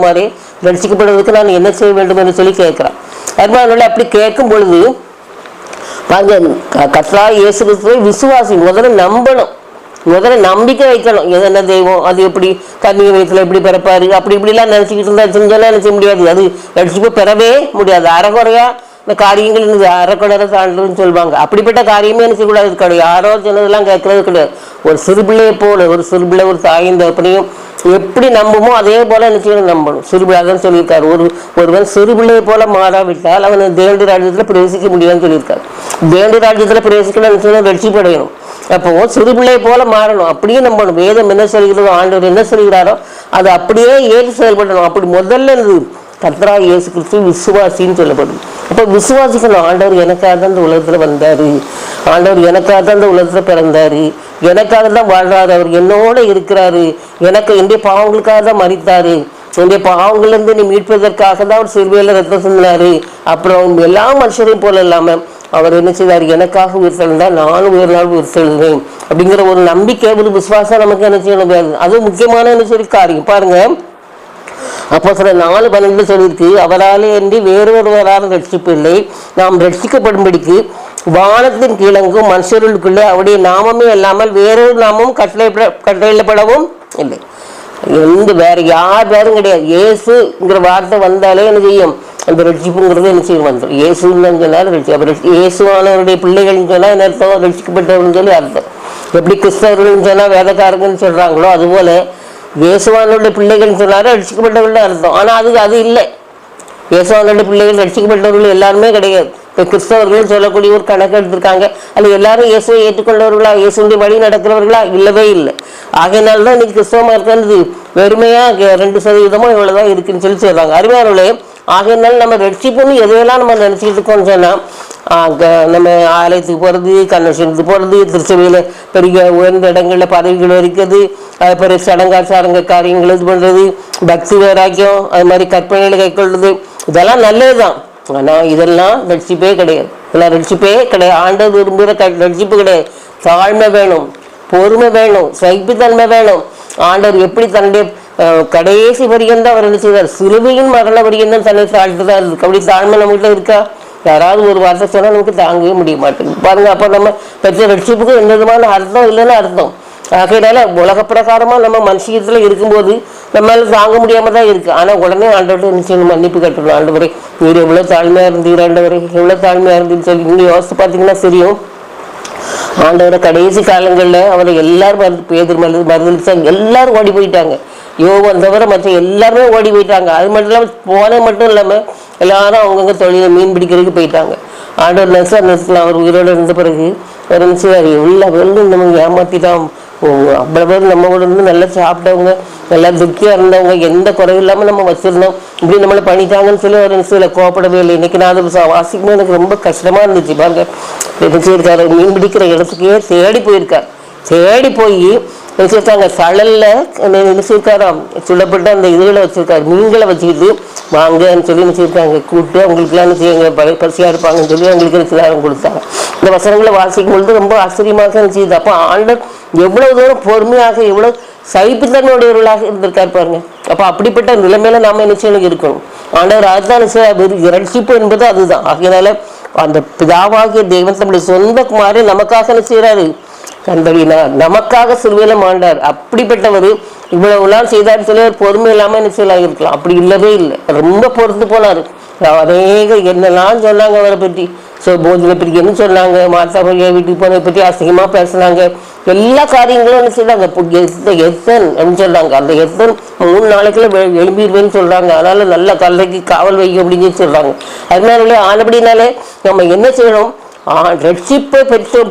குமாரே, ரட்சிக்கப்படுவதற்கு நான் என்ன செய்ய வேண்டும் என்று சொல்லி கேட்கிறான். அருமையானவர்களே, அப்படி கேட்கும் பொழுது கர்த்தராகிய இயேசு கிறிஸ்துவை விசுவாசி முதல்ல நம்பணும், முதல்ல நம்பிக்கை வைக்கணும். எதனா தெய்வம், அது எப்படி கன்னிகை வயசுல எப்படி பிறப்பாரு, அப்படி இப்படிலாம் நினைச்சிக்கிட்டு இருந்தா செஞ்செல்லாம் நினைச்ச முடியாது. அது ரட்சிப்பு பெறவே முடியாது. அறகுறையா இந்த காரியங்கள் அறக்குறைய தாண்டுன்னு சொல்லுவாங்க. அப்படிப்பட்ட காரியமே என்ன செய்யக்கூடாது கிடையாது. யாரோ சொன்னதெல்லாம் கேட்கறது கிடையாது. ஒரு சிறுபிள்ளையை போல, ஒரு சிறுபிள்ளை ஒரு தாயின் தகப்பனையும் எப்படி நம்புமோ அதே போல நிச்சயம் நம்பணும். சிறுபிள்ளைதான் சொல்லியிருக்காரு, ஒருவன் சிறுபிள்ளையை போல மாறாவிட்டால் அவன் தேவனுடைய ராஜ்யத்துல பிரவேசிக்க முடியாதுன்னு சொல்லியிருக்காரு. தேவனுடைய ராஜ்யத்துல பிரவேசிக்கணும் நிச்சயம் ரட்சிப்படையணும். அப்போ சிறுபிள்ளையை போல மாறணும், அப்படியே நம்பணும். வேதம் என்ன சொல்கிறதோ, ஆண்டவர் என்ன சொல்கிறாரோ அதை அப்படியே ஏற்று செயல்படணும். அப்படி முதல்ல கர்த்தராகிய இயேசு கிறிஸ்து விசுவாசின்னு சொல்லப்படும். அப்போ விசுவாசிக்கணும். ஆண்டவர் எனக்காக தான் இந்த உலகத்துல வந்தாரு, ஆண்டவர் எனக்காக தான் இந்த உலகத்துல பிறந்தாரு, எனக்காக தான் வாழ்றாரு, அவர் என்னோட இருக்கிறாரு, எனக்கு என்னுடைய பாவங்களுக்காக தான் மரித்தாரு, என்னுடைய பாவங்கள்லேருந்து நீ மீட்பதற்காக தான் அவர் சிறுவையில் ரத்தம் சிந்தினாரு. அப்புறம் எல்லா மனுஷரையும் போல இல்லாம அவர் என்ன செய்தார், எனக்காக உயிர் தெழுந்தால் நானும் உயிர் நாள் உயிர் தெழுவேன் அப்படிங்கிற ஒரு நம்பிக்கை, ஒரு விசுவாசம் நமக்கு என்ன செய்யணும். அது முக்கியமான என்ன சொல்லி காரியம் பாருங்க. அப்போ சில 4:12 சொல்லியிருக்கு, அவராலே என்று வேறொருவரால் ரட்சிப்பு இல்லை, நாம் ரட்சிக்கப்படும்படிக்கு வானத்தின் கீழங்கும் மனுஷர்களுக்குள்ளே அவருடைய நாமமே இல்லாமல் வேறொரு நாமமும் கட்டளையிடப்படவும் இல்லை. வேற யார் பேரும் கிடையாது. இயேசுங்கிற வார்த்தை வந்தாலே என்ன செய்யும், அந்த ரட்சிப்புங்கிறது என்ன செய்யும் வந்துடும். இயேசுன்னு சொன்னாலும் ரட்சி. இயேசுவானவருடைய பிள்ளைகள்னு சொன்னால் என்ன அர்த்தம், ரட்சிக்கப்பட்டவர்னு சொல்லி அர்த்தம். எப்படி கிறிஸ்தவர்கள்னு சொன்னால் வேதக்காரங்கன்னு சொல்கிறாங்களோ அதுபோல இயேசுவானுடைய பிள்ளைகள் சொன்னாலும் ரட்சிக்கப்பட்டவர்கள் அர்த்தம். ஆனால் அது இல்லை. இயேசுவானுடைய பிள்ளைகள் ரட்சிக்கப்பட்டவர்கள் எல்லாருமே கிடையாது. இப்போ கிறிஸ்தவர்கள் சொல்லக்கூடிய ஒரு கணக்கு எடுத்திருக்காங்க. அது எல்லாரும் இயேசுவை ஏற்றுக்கொண்டவர்களா, இயேசுடைய வழி நடக்கிறவர்களா, இல்லவே இல்லை. ஆகையினால்தான் இன்னைக்கு கிறிஸ்தவமாக இருக்கிறது வெறுமையா 2% இவ்வளவுதான் இருக்குன்னு சொல்லி சொல்றாங்க. அறிவார்களே, ஆகையினால நம்ம ரட்சிப்புன்னு எதையெல்லாம் நம்ம நினைச்சிட்டு இருக்கோம்னு சொன்னா, நம்ம ஆலயத்துக்கு போகிறது, கன்வென்ஷனுக்கு போகிறது, திருச்சபையில் பெரிய உயர்ந்த இடங்களில் பதவிகள் இருக்கிறது, அது பிறகு சடங்காச்சாரங்க காரியங்கள் இது பண்ணுறது, பக்தி வேறாக்கியம், அது மாதிரி கற்பனைகளை கைக்கொள்வது, இதெல்லாம் நல்லது தான். ஆனால் இதெல்லாம் ரட்சிப்பே கிடையாது. இதெல்லாம் ரட்சிப்பே கிடையாது. ஆண்டவர் விரும்புகிற ரட்சிப்பு கிடையாது. தாழ்மை வேணும், பொறுமை வேணும், சகிப்புத்தன்மை வேணும். ஆண்டவர் எப்படி தன்னுடைய கடைசி பரியந்தான் அவர் என்ன செய்வார், சிலுவையின் மரண பரியந்தான் தன்னை தாழ்த்துதான் இருக்கு. அப்படி தாழ்மை நம்மகிட்ட இருக்கா? யாராவது ஒரு வார்த்தை சொன்னால் நமக்கு தாங்கவே முடிய மாட்டேங்குது பாருங்க. அப்போ நம்ம பெற்ற ரட்சிப்புக்கு எந்த விதமான அர்த்தம் இல்லைன்னு அர்த்தம். ஆகையினால உலக பிரகாரமா நம்ம மனுஷத்துல இருக்கும்போது நம்மளால தாங்க முடியாம தான் இருக்கு. ஆனா உடனே ஆண்டவர்கிட்ட நிச்சயம் மன்னிப்பு கட்டணும். ஆண்டவரே, நீர் எவ்வளவு தாழ்மையா இருந்தீர், ஆண்டவரே எவ்வளவு தாழ்மையா இருந்தீன்னு சொல்லி நீங்க யோசித்து பார்த்தீங்கன்னா தெரியும். ஆண்டவரை கடைசி காலங்களில் அவரை எல்லாரும் பேதர் மறுதளிச்சாங்க, எல்லாரும் ஓடி போயிட்டாங்க. யோவான் தவிர மற்ற எல்லாருமே ஓடி போயிட்டாங்க. அது மட்டும் இல்லாமல் போனே மட்டும் இல்லாமல் எல்லாரும் அவங்கவுங்க தொழிலை மீன் பிடிக்கிறதுக்கு போயிட்டாங்க. ஆண்டவர் நேரத்தில் அவர் உயிரோடு இருந்த பிறகு ஒரு நிச்சயம் எல்லா பேரும் நம்ம ஏமாத்திட்டான். அவ்வளோ பேர் நம்ம கூட இருந்து நல்லா சாப்பிட்டவங்க, நல்லா துக்கியாக இருந்தவங்க, எந்த குறைவும் இல்லாமல் நம்ம வச்சுருந்தோம், இப்படி நம்மளை பண்ணிட்டாங்கன்னு சொல்லி ஒரு நிச்சயம் கோவப்படவே இல்லை. இன்னைக்கு நான் அதை வாசிக்கும்போது எனக்கு ரொம்ப கஷ்டமாக இருந்துச்சு. பாருங்க, நினைச்சிருக்காரு மீன் பிடிக்கிற இடத்துக்கே தேடி போயிருக்கார். தேடி போய் நினைச்சிருக்காங்க சழல்ல நினைச்சிருக்காராம், சுடப்பட்ட அந்த இதுகளை வச்சிருக்காரு, மீன்களை வச்சுக்கிட்டு வாங்கன்னு சொல்லி நினைச்சிருக்காங்க. கூப்பிட்டு அவங்களுக்குலாம் நிச்சயம் பசியாக இருப்பாங்கன்னு சொல்லி அவங்களுக்கு நிச்சயம் கொடுத்தாங்க. இந்த வசனங்களை வாசிக்கும் பொழுது ரொம்ப ஆச்சரியமாக இருந்துச்சு. அப்போ ஆண்டவர் எவ்வளவு தூரம் பொறுமையாக, எவ்வளவு சகிப்புத்தன்மையுடையவர்களாக இருந்திருக்காரு பாருங்க. அப்போ அப்படிப்பட்ட நிலைமையில நாம நிச்சயம் இருக்கணும். ஆண்டவர் அதுதான் ரட்சிப்பு என்பது அதுதான். ஆகையினால அந்த பிதாவாகிய தேவன் தம்முடைய சொந்த குமாரை நமக்காக நிச்சயிறாரு, கண்டறினார், நமக்காக சிலுவையில மாண்டார். அப்படிப்பட்டவர் இவ்வளவுலாம் செய்தார் சொல்லி பொறுமை இல்லாம நிச்சயம் இருக்கலாம். அப்படி இல்லவே இல்லை, ரொம்ப பொறுத்து போனாரு. அநேக என்னெல்லாம் சொன்னாங்க அவரை பற்றி. போஜனை பிரிக்கன்னு சொன்னாங்க, மாத்தா பையா வீட்டுக்கு போனதை பற்றி அசிங்கமா பேசினாங்க. எல்லா காரியங்களும் என்ன செய்யறாங்க, எத்தன் அப்படின்னு சொல்றாங்க. அந்த எத்தன் 3 நாளைக்குள்ள எழும்பிடுவேன்னு சொல்றாங்க. அதனால நல்ல கல்லைக்கு காவல் வைக்க அப்படின்னு சொல்றாங்க. அதனால ஆனபடினாலே நம்ம என்ன செய்யணும், ரட்சிப்பை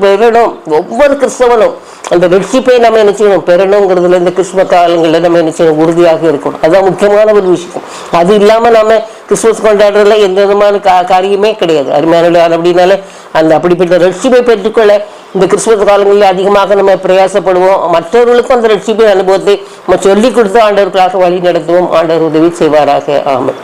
பெறணும். ஒவ்வொரு கிறிஸ்தவனும் அந்த ரட்சிப்பை நம்ம என்ன செய்யணும், பெறணுங்கிறதுல இந்த கிறிஸ்துவ காலங்களில் நம்ம என்ன செய்யணும், உறுதியாக இருக்கணும். அதுதான் முக்கியமான ஒரு விஷயம். அது இல்லாமல் நம்ம கிறிஸ்துமஸ் கொண்டாடுறதுல எந்த விதமான காரியமே கிடையாது. அருமையான அப்படின்னால அந்த அப்படிப்பட்ட ரட்சிப்பை பெற்றுக்கொள்ள இந்த கிறிஸ்துமஸ் காலங்களில் அதிகமாக நம்ம பிரயாசப்படுவோம். மற்றவர்களுக்கும் அந்த ரட்சிப்பை அனுபவத்தை நம்ம சொல்லிக் கொடுத்து ஆண்டவர்களாக வழி நடத்துவோம். ஆண்டவர் உதவி செய்வாராக. ஆமாம்.